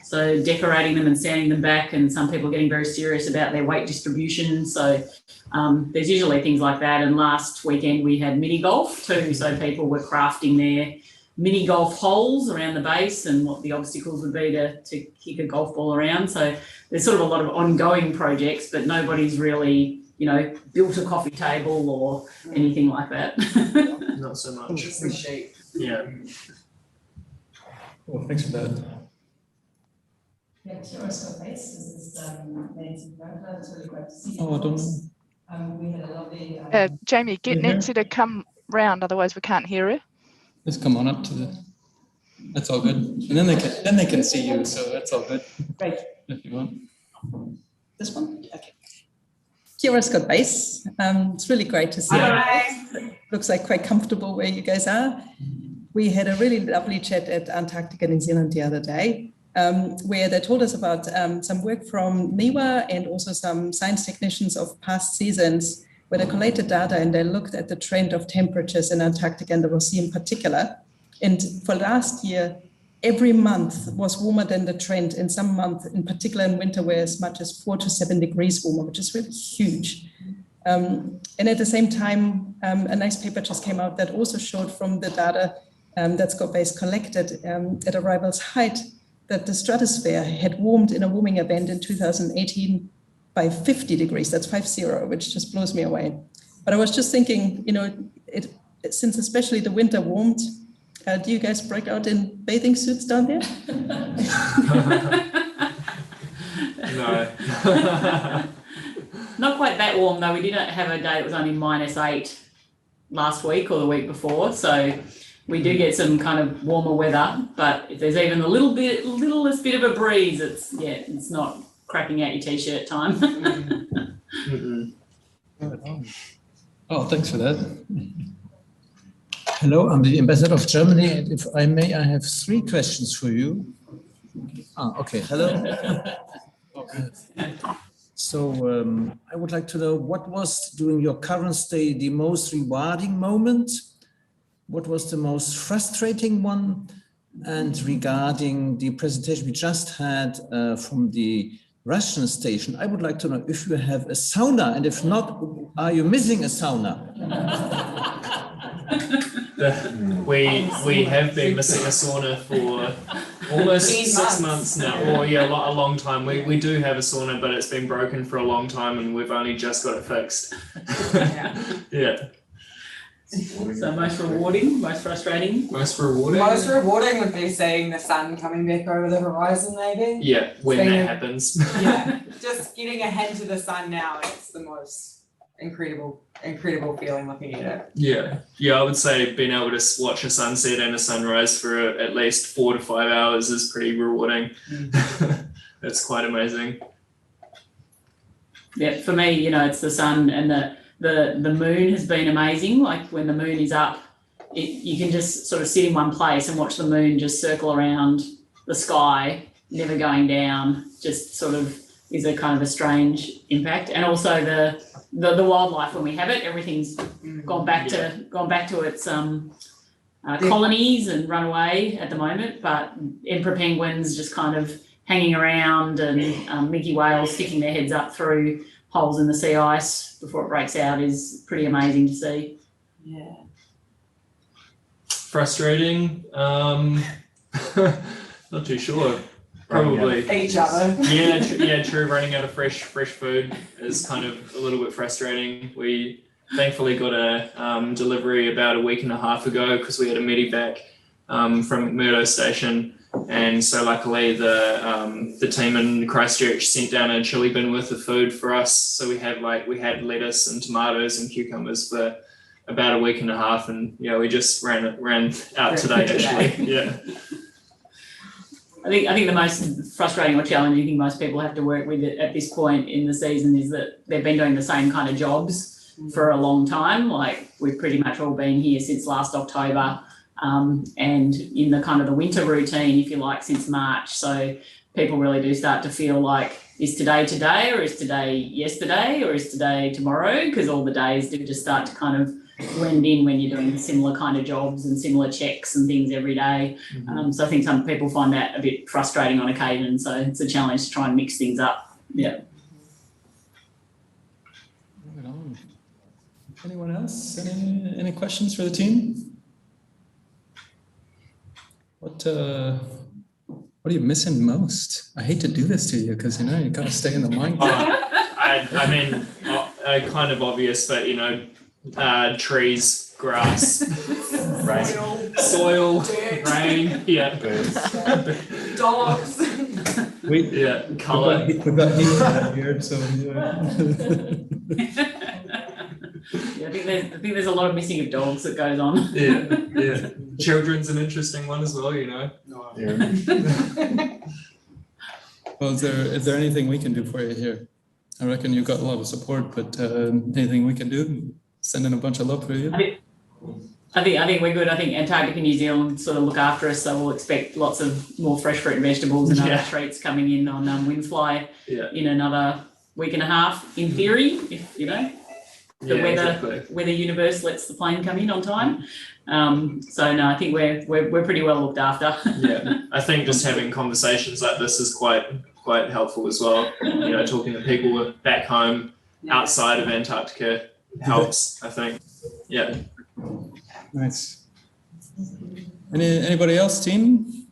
so decorating them and sanding them back, and some people are getting very serious about their weight distribution. So there's usually things like that. And last weekend we had mini golf too. So people were crafting their mini golf holes around the base and what the obstacles would be to kick a golf ball around. So there's sort of a lot of ongoing projects, but nobody's really, built a coffee table or anything like that. Not so much. Just the shape. Yeah. Well, thanks for that. Yeah, Kira's got base. This is Nancy Berger. It's really great to see you. Oh, I don't know. We had a lovely. Jamie, get Nancy to come round, otherwise we can't hear her. Just come on up to the. That's all good. And then they can see you, so that's all good. Great. If you want. This one? Okay. Kira's got base. It's really great to see you. Looks like quite comfortable where you guys are. We had a really lovely chat at Antarctica, New Zealand the other day, where they told us about some work from NIWA and also some science technicians of past seasons, where they collated data and they looked at the trend of temperatures in Antarctica and the Ross Sea in particular. And for last year, every month was warmer than the trend. In some months, in particular in winter, were as much as 4 to 7 degrees warmer, which is really huge. And at the same time, a nice paper just came out that also showed from the data that Scott Base collected at arrival's height that the stratosphere had warmed in a warming event in 2018 by 50 degrees. That's 50, which just blows me away. But I was just thinking, since especially the winter warmed, do you guys break out in bathing suits down there? No. Not quite that warm though. We did have a day that was only -8 last week or the week before. So we do get some kind of warmer weather, but if there's even a littlest bit of a breeze, it's not cracking out your t-shirt time. Oh, thanks for that. Hello, I'm the ambassador of Germany, and if I may, I have 3 questions for you. Okay, hello. I would like to know, what was during your current stay the most rewarding moment? What was the most frustrating one? And regarding the presentation we just had from the Russian station, I would like to know if you have a sauna, and if not, are you missing a sauna? We have been missing a sauna for almost 6 months now, or yeah, a long time. We do have a sauna, but it's been broken for a long time, and we've only just got it fixed. Yeah. So most rewarding, most frustrating? Most rewarding? Most rewarding would be seeing the sun coming back over the horizon, maybe. Yeah, when that happens. Yeah, just getting a hint of the sun now, it's the most incredible feeling looking at it. Yeah, I would say being able to watch a sunset and a sunrise for at least 4 to 5 hours is pretty rewarding. That's quite amazing. Yeah, for me, you know, it's the sun and the moon has been amazing. Like when the moon is up, you can just sort of sit in one place and watch the moon just circle around the sky, never going down, just sort of is a kind of a strange impact. And also the wildlife, when we have it, everything's gone back to its colonies and run away at the moment, but emperor penguins just kind of hanging around, and minke whales sticking their heads up through holes in the sea ice before it breaks out is pretty amazing to see. Yeah. Frustrating? Not too sure. Probably each other. Yeah, true. Running out of fresh food is kind of a little bit frustrating. We thankfully got a delivery about a week and a half ago because we had a medevac from McMurdo Station, and so luckily the team in Christchurch sent down a chili bin worth of food for us. So we had lettuce and tomatoes and cucumbers for about a week and a half, and yeah, we just ran out today actually. Yeah. I think the most frustrating or challenging thing most people have to work with at this point in the season is that they've been doing the same kind of jobs for a long time. Like we've pretty much all been here since last October, and in the kind of the winter routine, if you like, since March. So people really do start to feel like, is today, or is today yesterday, or is today tomorrow? Because all the days do just start to kind of blend in when you're doing similar kind of jobs and similar checks and things every day. So I think some people find that a bit frustrating on occasion. So it's a challenge to try and mix things up. Yeah. Right on. Anyone else? Any questions for the team? What are you missing most? I hate to do this to you because, you know, you gotta stay in the mind. I mean, kind of obvious, but you know, trees, grass, rain, soil, rain, yeah, dogs. Colour. We've got heat out here, so Yeah, I think there's a lot of missing of dogs that goes on. Yeah. Children's an interesting one as well, you know. Well, is there anything we can do for you here? I reckon you've got a lot of support, but anything we can do? Send in a bunch of love for you. I think we're good. I think Antarctica, New Zealand sort of look after us, so we'll expect lots of more fresh fruit and vegetables and other treats coming in on Windfly in another week and a half, in theory, if you know the weather universe lets the plane come in on time. So no, I think we're pretty well looked after. Yeah, I think just having conversations like this is quite helpful as well. You know, talking to people back home outside of Antarctica helps, I think. Yeah. Nice. Anybody else, team?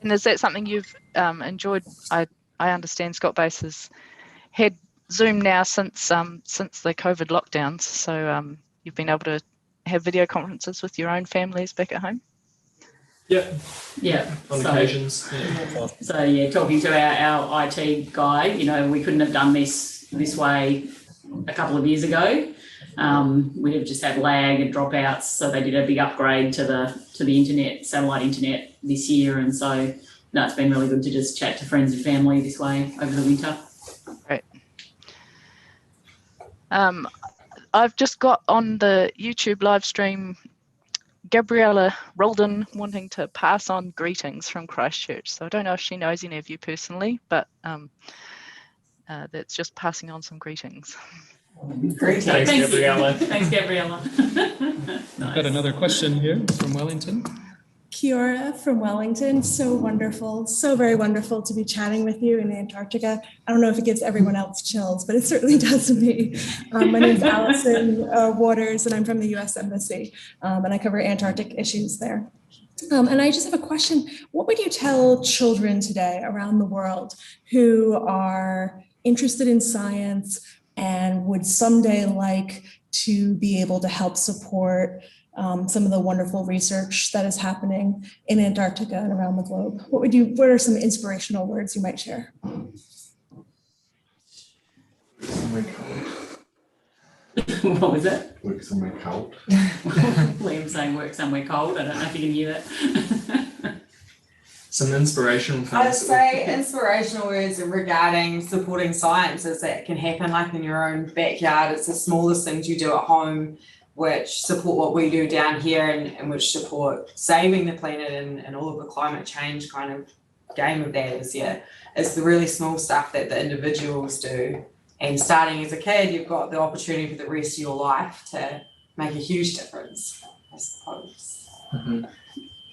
And is that something you've enjoyed? I understand Scott Base has had Zoom now since the COVID lockdowns. So you've been able to have video conferences with your own families back at home? Yeah. On occasions. Yeah. So yeah, talking to our IT guy, you know, we couldn't have done this way a couple of years ago. We'd have just had lag and dropouts, so they did a big upgrade to the internet, satellite internet this year, and so no, it's been really good to just chat to friends and family this way over the winter. Great. I've just got on the YouTube live stream Gabriella Roldan wanting to pass on greetings from Christchurch. So I don't know if she knows any of you personally, but that's just passing on some greetings. Greetings. Thanks, Gabriella. Thanks, Gabriella. We've got another question here from Wellington. Kia ora from Wellington. So wonderful, so very wonderful to be chatting with you in Antarctica. I don't know if it gives everyone else chills, but it certainly does to me. My name's Allison Waters, and I'm from the US Embassy, and I cover Antarctic issues there. And I just have a question. What would you tell children today around the world who are interested in science and would someday like to be able to help support some of the wonderful research that is happening in Antarctica and around the globe? What are some inspirational words you might share? What was that? Work somewhere cold. Liam saying work somewhere cold. I don't know if you can hear that. Some inspirational things. I'd say inspirational words regarding supporting science is that can happen like in your own backyard. It's the smallest things you do at home which support what we do down here and which support saving the planet and all of the climate change kind of game of that is, yeah, it's the really small stuff that the individuals do. And starting as a kid, you've got the opportunity for the rest of your life to make a huge difference, I suppose. Mm-hmm.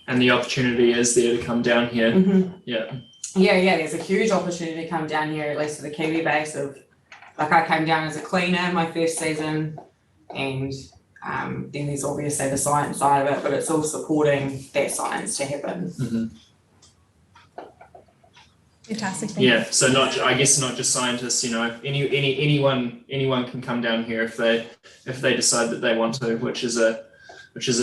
And the opportunity is there to come down here. Mm-hmm. Yeah. Yeah, there's a huge opportunity to come down here, at least for the Kiwi base of, like I came down as a cleaner my first season, and then there's obviously the science side of it, but it's all supporting that science to happen. Mm-hmm. Fantastic. Yeah, so I guess not just scientists, anyone can come down here if they decide that they want to, which is a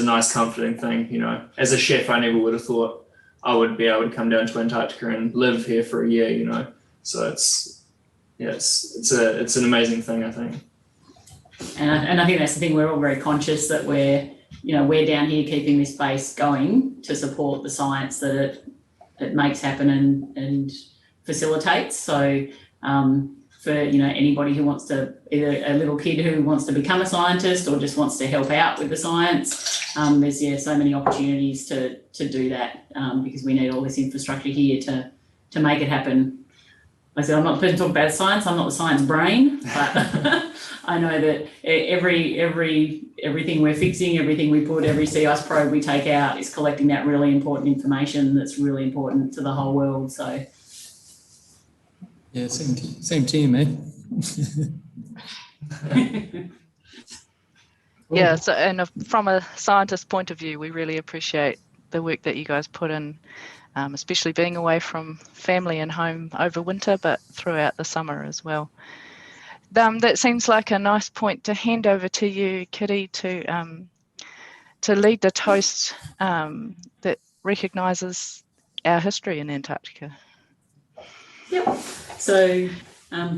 nice comforting thing, As a chef, I never would have thought I would be able to come down to Antarctica and live here for a year, So it's an amazing thing, I think. And I think that's the thing, we're all very conscious that we're down here keeping this base going to support the science that it makes happen and facilitates. So for anybody who wants to, either a little kid who wants to become a scientist or just wants to help out with the science, there's so many opportunities to do that because we need all this infrastructure here to make it happen. Like I said, I'm not the person to talk about science, I'm not the science brain, but I know that everything we're fixing, everything we put, every sea ice probe we take out is collecting that really important information that's really important to the whole world. So yeah, same team, eh? Yeah, so and from a scientist point of view, we really appreciate the work that you guys put in, especially being away from family and home over winter, but throughout the summer as well. That seems like a nice point to hand over to you, Kitty, to lead the toast that recognises our history in Antarctica. Yep. So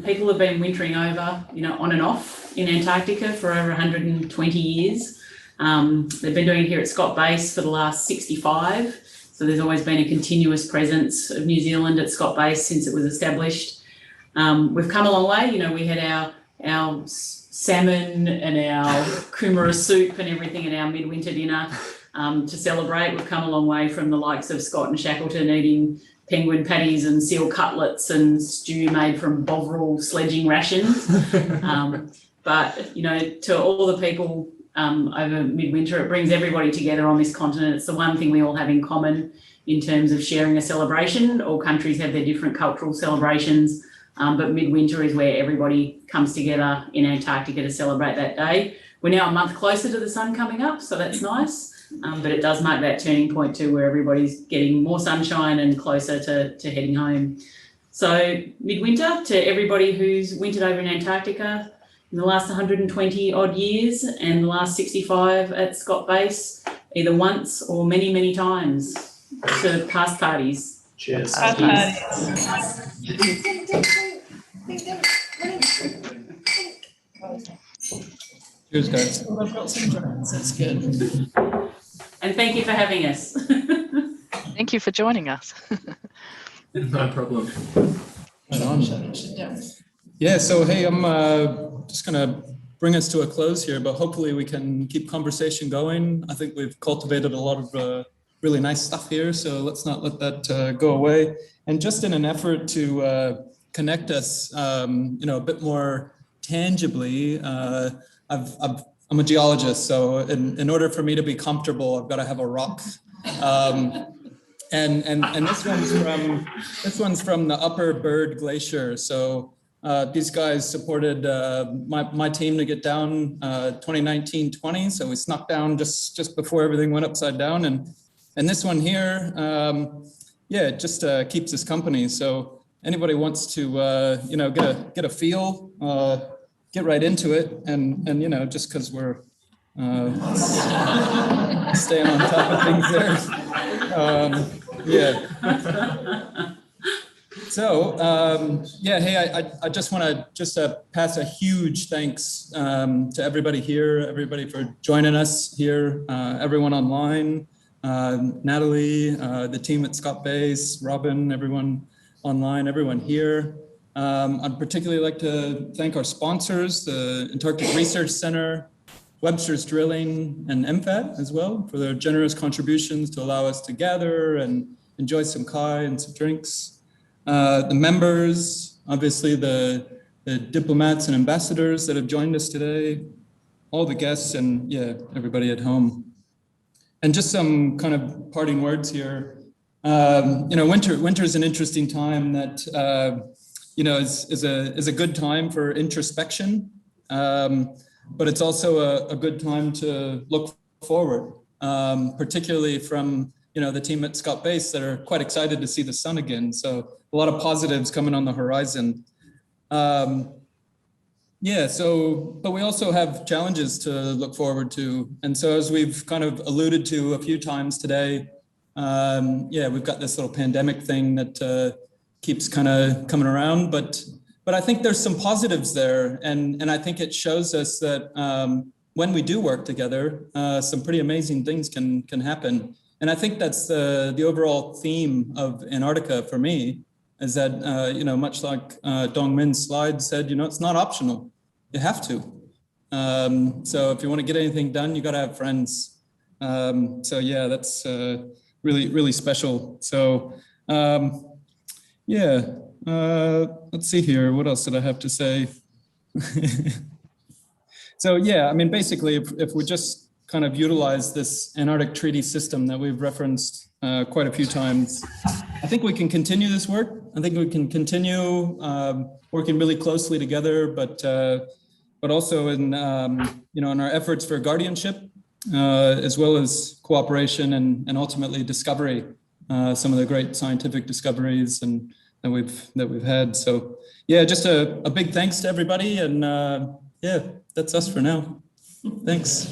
people have been wintering over, on and off in Antarctica for over 120 years. They've been doing it here at Scott Base for the last 65. So there's always been a continuous presence of New Zealand at Scott Base since it was established. We've come a long way. We had our salmon and our kumara soup and everything at our midwinter dinner to celebrate. We've come a long way from the likes of Scott and Shackleton eating penguin patties and seal cutlets and stew made from Bovril sledging rations. But, to all the people over midwinter, it brings everybody together on this continent. It's the one thing we all have in common in terms of sharing a celebration. All countries have their different cultural celebrations, but midwinter is where everybody comes together in Antarctica to celebrate that day. We're now a month closer to the sun coming up, so that's nice. But it does mark that turning point too, where everybody's getting more sunshine and closer to heading home. So midwinter to everybody who's wintered over in Antarctica in the last 120 odd years and the last 65 at Scott Base, either once or many, many times, to past parties. Cheers. Past Cheers, guys. Well, I've got some drinks, that's good. And thank you for having us. Thank you for joining us. No problem. Right on. Yeah, so hey, I'm just going to bring us to a close here, but hopefully we can keep conversation going. I think we've cultivated a lot of really nice stuff here, so let's not let that go away. And just in an effort to connect us, a bit more tangibly, I'm a geologist, so in order for me to be comfortable, I've got to have a rock. And this one's from the Upper Bird Glacier. So these guys supported my team to get down 2019-20. So we snuck down just before everything went upside down. And this one here, it just keeps us company. So anybody wants to get a feel, get right into it, and just because we're staying on top of things there. So, hey, I just want to pass a huge thanks to everybody here, everybody for joining us here, everyone online, Natalie, the team at Scott Base, Robin, everyone online, everyone here. I'd particularly like to thank our sponsors, the Antarctic Research Center, Webster's Drilling, and MFAT as well, for their generous contributions to allow us to gather and enjoy some kai and some drinks. The members, obviously the diplomats and ambassadors that have joined us today, all the guests, and everybody at home. And just some kind of parting words here. Winter is an interesting time that is a good time for introspection. But it's also a good time to look forward, particularly from the team at Scott Base that are quite excited to see the sun again. So a lot of positives coming on the horizon. But we also have challenges to look forward to. And so as we've kind of alluded to a few times today, we've got this little pandemic thing that keeps kind of coming around, but I think there's some positives there. And I think it shows us that when we do work together, some pretty amazing things can happen. And I think that's the overall theme of Antarctica for me, is that, much like Dong Min's slide said, it's not optional. You have to. So if you want to get anything done, you got to have friends. That's really, really special. So, let's see here. What else did I have to say? So, basically, if we just kind of utilize this Antarctic Treaty System that we've referenced quite a few times, I think we can continue this work. I think we can continue working really closely together, but also in in our efforts for guardianship, as well as cooperation and ultimately discovery. Some of the great scientific discoveries that we've had. So just a big thanks to everybody, and that's us for now. Thanks.